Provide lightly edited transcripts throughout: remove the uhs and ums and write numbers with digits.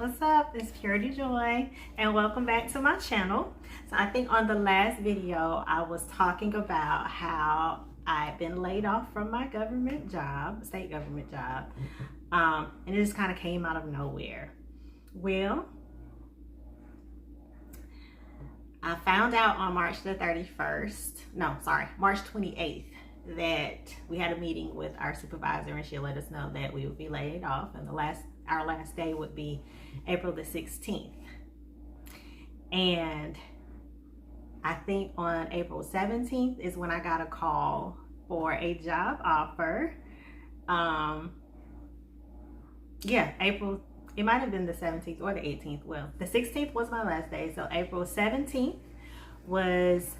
What's up? It's Purity Joy and welcome back to my channel. So I think on the last video I was talking about how I've been laid off from my government job, state government job, and it just kind of came out of nowhere. Well, I found out on March 28th that we had a meeting with our supervisor, and she let us know that we would be laid off, and our last day would be April the 16th. And I think on April 17th is when I got a call for a job offer. April, it might have been the 17th or the 18th. Well, the 16th was my last day, so April 17th was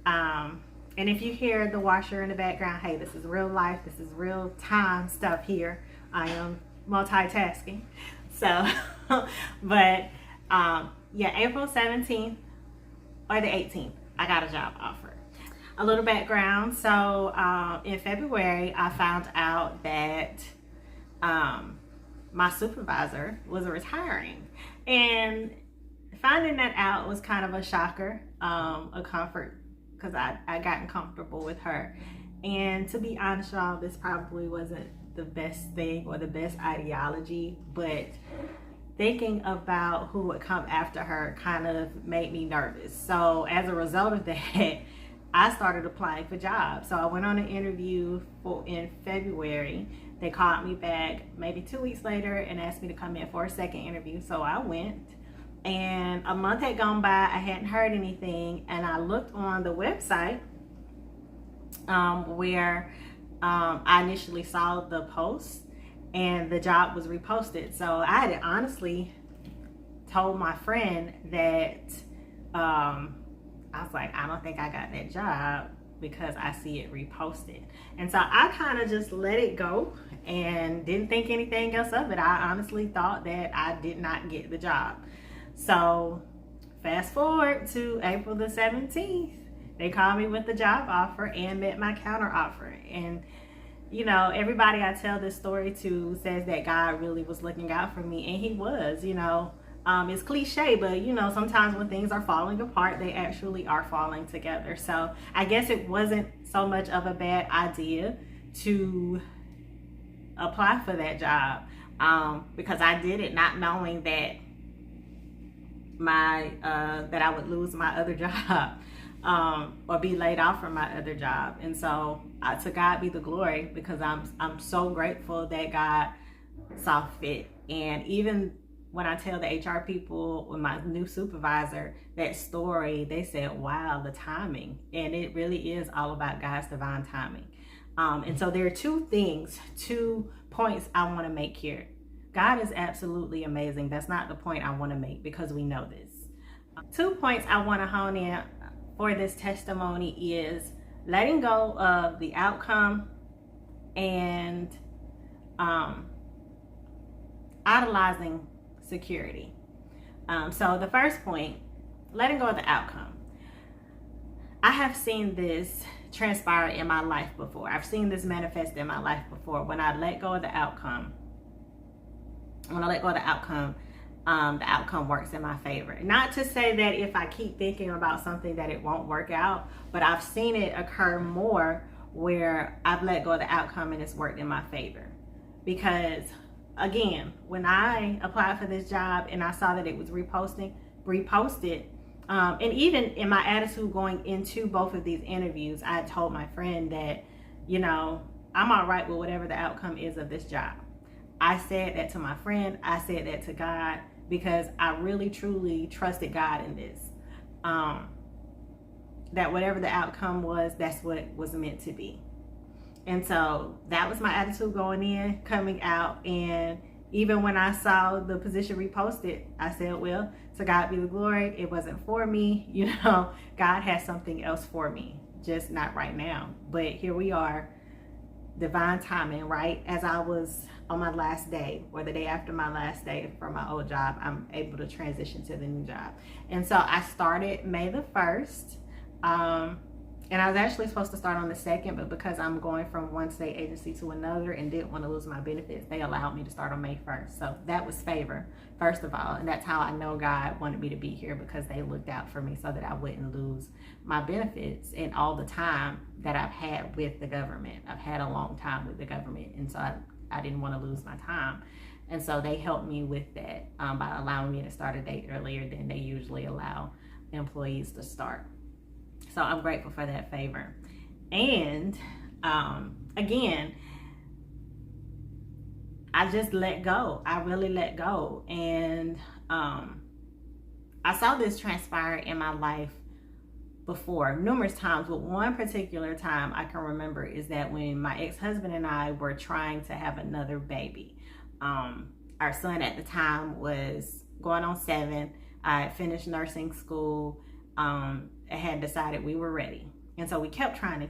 and if you hear the washer in the background, hey, this is real life, this is real time stuff here. I am multitasking. So but April 17th or the 18th, I got a job offer. A little background. So in February, I found out that my supervisor was retiring, and finding that out was kind of a shocker, a comfort, because I gotten comfortable with her. And to be honest, y'all, this probably wasn't the best thing or the best ideology, but thinking about who would come after her kind of made me nervous. So as a result of that, I started applying for jobs. So I went on an interview in February. They called me back maybe 2 weeks later and asked me to come in for a second interview. So I went. And a month had gone by, I hadn't heard anything, and I looked on the website where I initially saw the post, and the job was reposted. So I had honestly told my friend that I was like, I don't think I got that job because I see it reposted. And so I kind of just let it go and didn't think anything else of it. I honestly thought that I did not get the job. So fast forward to April the 17th, they called me with the job offer and met my counter offer. And you know, everybody I tell this story to says that God really was looking out for me, and he was. It's cliche, but sometimes when things are falling apart, they actually are falling together. So I guess it wasn't so much of a bad idea to apply for that job, because I did it not knowing that that I would lose my other job, or be laid off from my other job. And so to God be the glory, because I'm so grateful that God saw fit. And even when I tell the HR people, with my new supervisor, that story, they said, wow, the timing. And it really is all about God's divine timing. And so there are two points I want to make here. God is absolutely amazing. That's not the point I want to make, because we know this. 2 points I want to hone in for this testimony is letting go of the outcome and idolizing security. So the first point, letting go of the outcome. I have seen this transpire in my life before. I've seen this manifest in my life before. When I let go of the outcome, the outcome works in my favor. Not to say that if I keep thinking about something that it won't work out, but I've seen it occur more where I've let go of the outcome and it's worked in my favor. Because again, when I applied for this job and I saw that it was reposted, and even in my attitude going into both of these interviews, I had told my friend that, I'm all right with whatever the outcome is of this job. I said that to my friend. I said that to God, because I really, truly trusted God in this. That whatever the outcome was, that's what was meant to be. And so that was my attitude going in, coming out. And even when I saw the position reposted, I said, well, to God be the glory. It wasn't for me. God has something else for me, just not right now. But here we are. Divine timing, right? As I was on my last day, or the day after my last day for my old job, I'm able to transition to the new job. And so I started May the 1st. And I was actually supposed to start on the 2nd, but because I'm going from one state agency to another and didn't want to lose my benefits, they allowed me to start on May 1st. So that was favor, first of all. And that's how I know God wanted me to be here, because they looked out for me so that I wouldn't lose my benefits and all the time that I've had with the government. I've had a long time with the government, and so I didn't want to lose my time. And so they helped me with that by allowing me to start a date earlier than they usually allow employees to start. So I'm grateful for that favor. And again, I just let go. I really let go. And I saw this transpire in my life before numerous times, but one particular time I can remember is that when my ex-husband and I were trying to have another baby. Our son at the time was going on 7. I had finished nursing school. I had decided we were ready. And so we kept trying.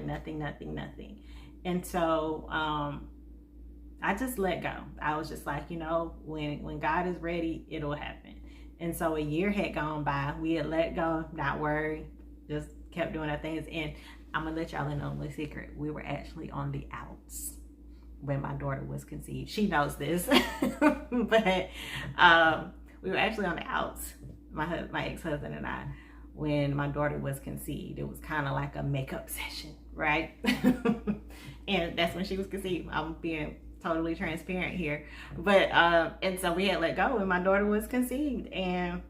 Nothing. And so I just let go. I was just like, when God is ready, it'll happen. And so a year had gone by. We had let go, not worry, just kept doing our things. And I'm going to let y'all in on the secret. We were actually on the outs when my daughter was conceived. She knows this. But we were actually on the outs, my ex-husband and I, when my daughter was conceived. It was kind of like a makeup session, right? And that's when she was conceived. I'm being totally transparent here. But and so we had let go when my daughter was conceived, and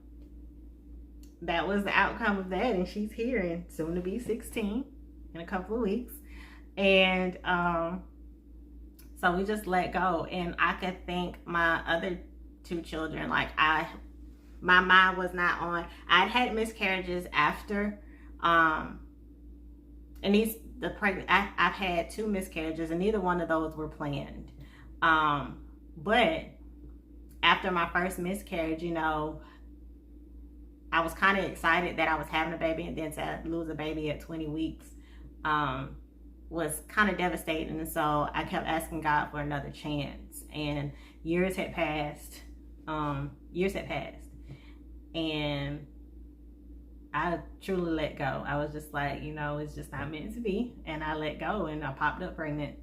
that was the outcome of that. And she's here and soon to be 16 in a couple of weeks. And so we just let go. And I could thank my other 2 children. Like my mind was not on. I'd had miscarriages after, and I've had 2 miscarriages, and neither one of those were planned. But after my first miscarriage, I was kind of excited that I was having a baby, and then to lose a baby at 20 weeks was kind of devastating. And so I kept asking God for another chance, and years had passed, and I truly let go. I was just like, it's just not meant to be. And I let go, and I popped up pregnant.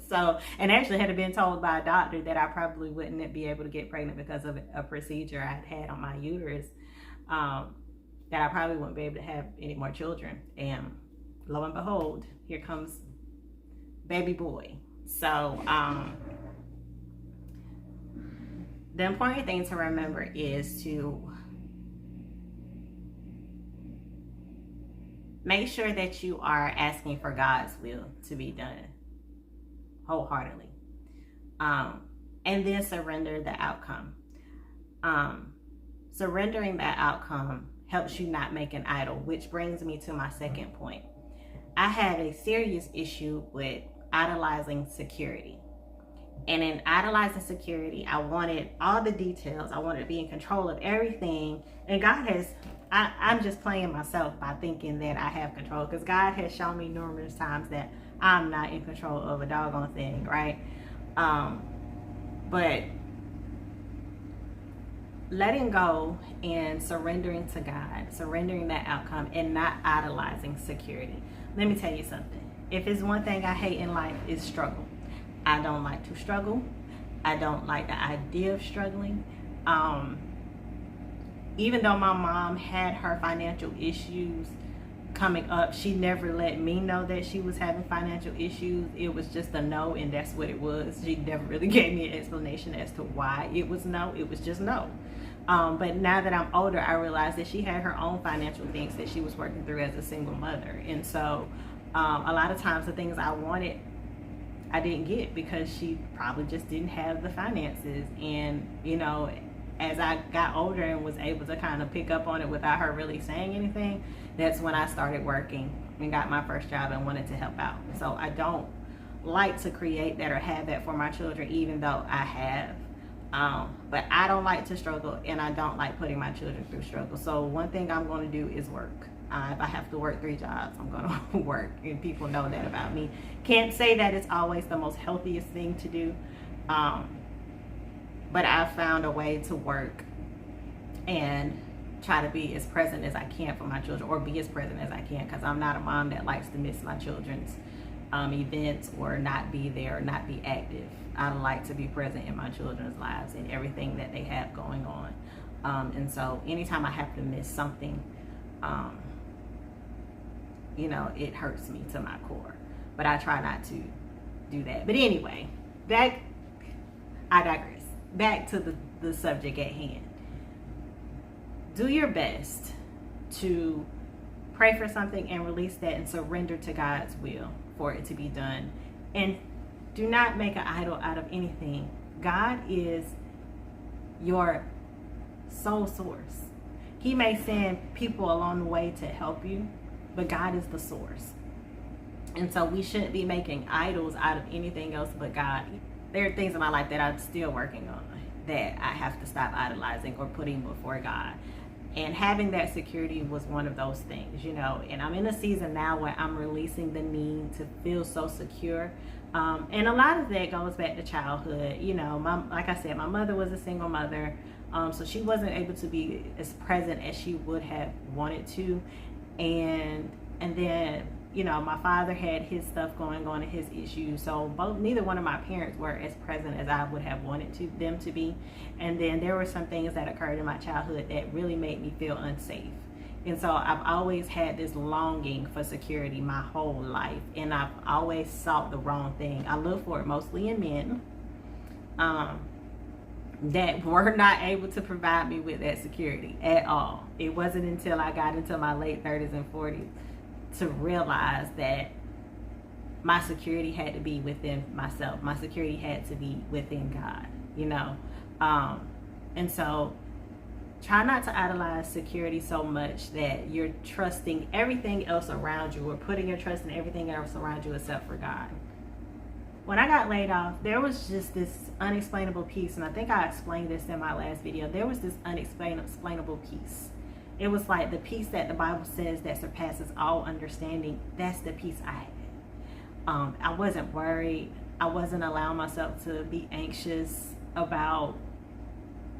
So, and actually had been told by a doctor that I probably wouldn't be able to get pregnant because of a procedure I had on my uterus, that I probably wouldn't be able to have any more children. And lo and behold, here comes baby boy. So, the important thing to remember is to make sure that you are asking for God's will to be done wholeheartedly. And then surrender the outcome. Surrendering that outcome helps you not make an idol, which brings me to my second point. I had a serious issue with idolizing security. And in idolizing security, I wanted all the details. I wanted to be in control of everything. And I'm just playing myself by thinking that I have control, because God has shown me numerous times that I'm not in control of a doggone thing, right? But letting go and surrendering to God, surrendering that outcome, and not idolizing security. Let me tell you something. If it's one thing I hate in life, is struggle. I don't like to struggle. I don't like the idea of struggling. Even though my mom had her financial issues coming up, she never let me know that she was having financial issues. It was just a no, and that's what it was. She never really gave me an explanation as to why it was no. It was just no. But now that I'm older, I realize that she had her own financial things that she was working through as a single mother. And so a lot of times the things I wanted, I didn't get because she probably just didn't have the finances. And, as I got older and was able to kind of pick up on it without her really saying anything, that's when I started working and got my first job and wanted to help out. So I don't like to create that or have that for my children, even though I have. But I don't like to struggle, and I don't like putting my children through struggle. So one thing I'm going to do is work. If I have to work 3 jobs, I'm going to work, and people know that about me. Can't say that it's always the most healthiest thing to do, but I've found a way to work and try to be as present as I can for my children, or be as present as I can, because I'm not a mom that likes to miss my children's events or not be there or not be active. I like to be present in my children's lives and everything that they have going on. And so anytime I have to miss something, you know, it hurts me to my core. But I try not to do that. But anyway, I digress. Back to the subject at hand. Do your best to pray for something and release that and surrender to God's will for it to be done. And do not make an idol out of anything. God is your sole source. He may send people along the way to help you, but God is the source. And so we shouldn't be making idols out of anything else but God. There are things in my life that I'm still working on that I have to stop idolizing or putting before God. And having that security was one of those things, you know. And I'm in a season now where I'm releasing the need to feel so secure. And a lot of that goes back to childhood. You know, like I said, my mother was a single mother. So she wasn't able to be as present as she would have wanted to. And then, you know, my father had his stuff going on and his issues. So neither one of my parents were as present as I would have wanted them to be. And then there were some things that occurred in my childhood that really made me feel unsafe. And so I've always had this longing for security my whole life. And I've always sought the wrong thing. I look for it mostly in men that were not able to provide me with that security at all. It wasn't until I got into my late 30s and 40s to realize that my security had to be within myself. My security had to be within God, you know. And so try not to idolize security so much that you're trusting everything else around you, or putting your trust in everything else around you except for God. When I got laid off, there was just this unexplainable peace. And I think I explained this in my last video. There was this unexplainable peace. It was like the peace that the Bible says that surpasses all understanding. That's the peace I had. I wasn't worried. I wasn't allowing myself to be anxious about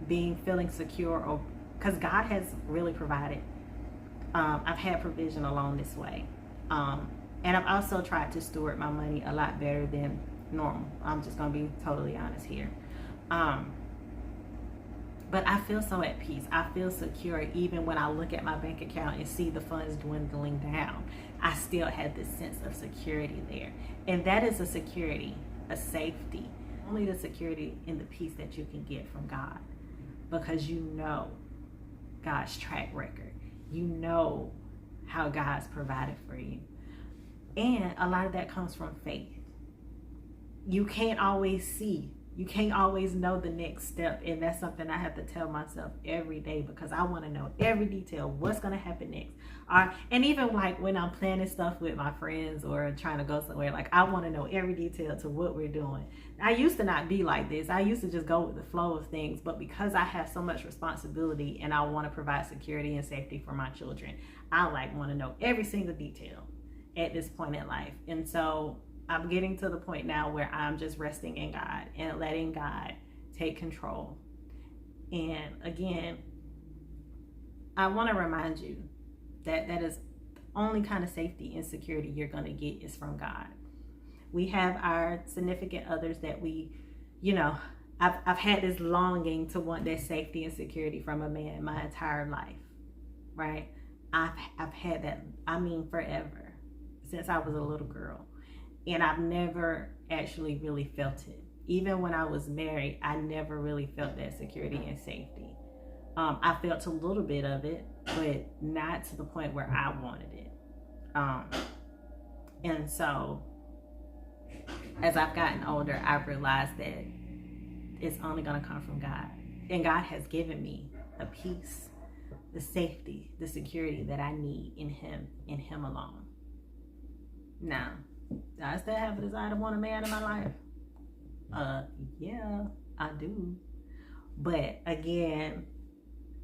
feeling secure, or because God has really provided. I've had provision along this way. And I've also tried to steward my money a lot better than normal. I'm just going to be totally honest here. But I feel so at peace. I feel secure even when I look at my bank account and see the funds dwindling down. I still have this sense of security there. And that is a security, a safety. Only the security and the peace that you can get from God. Because you know God's track record. You know how God's provided for you. And a lot of that comes from faith. You can't always see. You can't always know the next step. And that's something I have to tell myself every day, because I want to know every detail, what's going to happen next. And even like when I'm planning stuff with my friends or trying to go somewhere, like I want to know every detail to what we're doing. I used to not be like this. I used to just go with the flow of things. But because I have so much responsibility and I want to provide security and safety for my children, I want to know every single detail at this point in life. And so I'm getting to the point now where I'm just resting in God and letting God take control. And again, I want to remind you that that is the only kind of safety and security you're going to get is from God. We have our significant others that we, you know, I've had this longing to want that safety and security from a man my entire life, right? I've had that, forever, since I was a little girl. And I've never actually really felt it. Even when I was married, I never really felt that security and safety. I felt a little bit of it, but not to the point where I wanted it. And so, as I've gotten older, I've realized that it's only going to come from God. And God has given me the peace, the safety, the security that I need in Him alone. Now, do I still have a desire to want a man in my life? Yeah, I do. But again,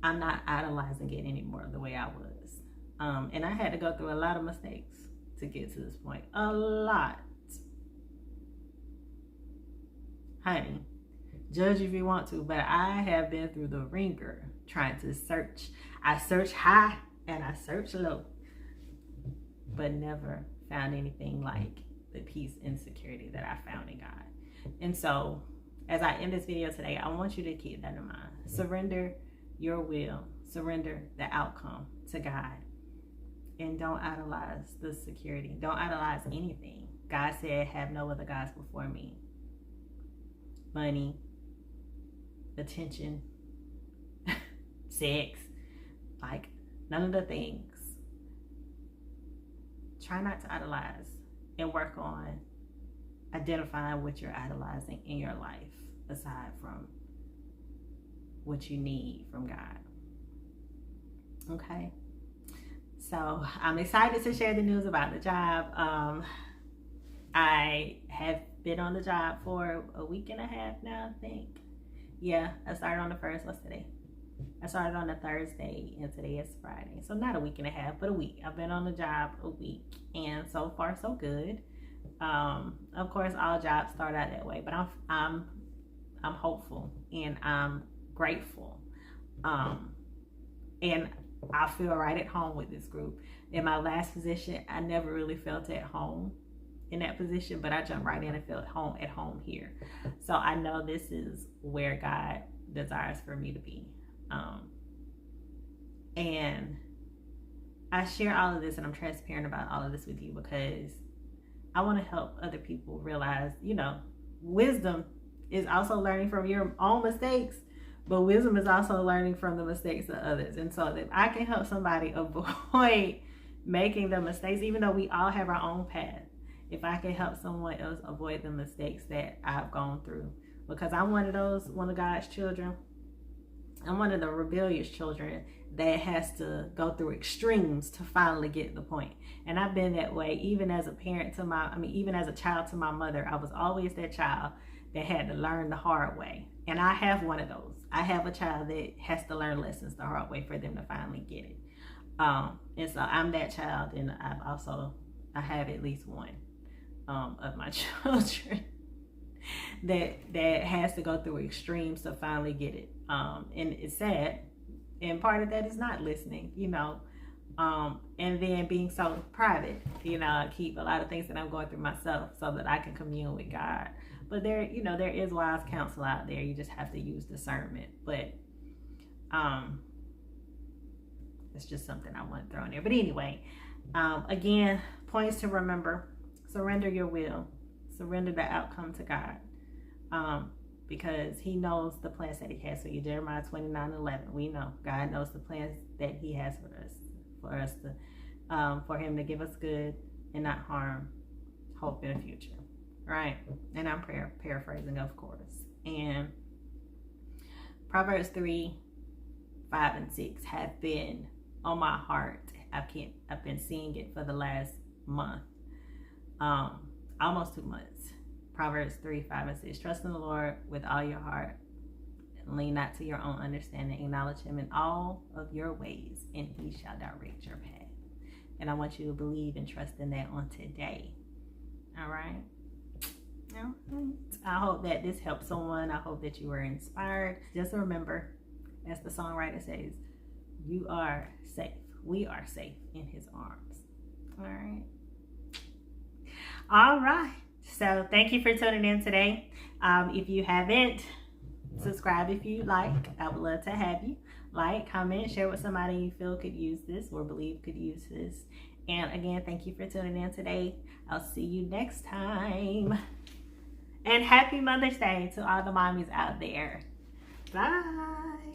I'm not idolizing it anymore the way I was. And I had to go through a lot of mistakes to get to this point. A lot. Honey, judge if you want to, but I have been through the ringer trying to search. I search high and I search low, but never found anything like the peace and security that I found in God. And so as I end this video today, I want you to keep that in mind. Surrender your will, surrender the outcome to God, and don't idolize the security. Don't idolize anything. God said, have no other gods before me. Money, attention, sex, like none of the things. Try not to idolize, and work on identifying what you're idolizing in your life aside from what you need from God. Okay? So I'm excited to share the news about the job. I have been on the job for a week and a half now, I think. Yeah, I started on the 1st. What's today? I started on a Thursday, and today is Friday. So not a week and a half, but a week. I've been on the job a week, and so far so good. Of course, all jobs start out that way, but I'm hopeful and I'm grateful. And I feel right at home with this group. In my last position, I never really felt at home in that position, but I jumped right in and felt at home here. So I know this is where God desires for me to be. And I share all of this, and I'm transparent about all of this with you because I want to help other people realize, wisdom is also learning from your own mistakes, but wisdom is also learning from the mistakes of others. And so if I can help somebody avoid making the mistakes, even though we all have our own path, if I can help someone else avoid the mistakes that I've gone through, because I'm one of God's children. I'm one of the rebellious children that has to go through extremes to finally get the point. And I've been that way even as a parent even as a child to my mother. I was always that child that had to learn the hard way. And I have one of those. I have a child that has to learn lessons the hard way for them to finally get it. And so I'm that child, and I have at least one of my children that has to go through extremes to finally get it. And it's sad. And part of that is not listening, and then being so private, I keep a lot of things that I'm going through myself so that I can commune with God. But there is wise counsel out there. You just have to use discernment. But it's just something I want to throw in there. But anyway, again, points to remember: surrender your will, surrender the outcome to God, because He knows the plans that He has for you. Jeremiah 29:11. We know God knows the plans that He has for us to, for Him to give us good and not harm, hope in the future. Right? And I'm paraphrasing, of course. And Proverbs 3, 5, and 6 have been on my heart. I've been seeing it for the last month, almost 2 months. Proverbs 3, 5, and 6. Trust in the Lord with all your heart. Lean not to your own understanding. Acknowledge Him in all of your ways, and He shall direct your path. And I want you to believe and trust in that on today. All right? I hope that this helped someone. I hope that you were inspired. Just remember, as the songwriter says, you are safe. We are safe in His arms. All right? All right. So thank you for tuning in today. If you haven't, subscribe if you like. I would love to have you. Like, comment, share with somebody you feel could use this or believe could use this. And again, thank you for tuning in today. I'll see you next time. And happy Mother's Day to all the mommies out there. Bye.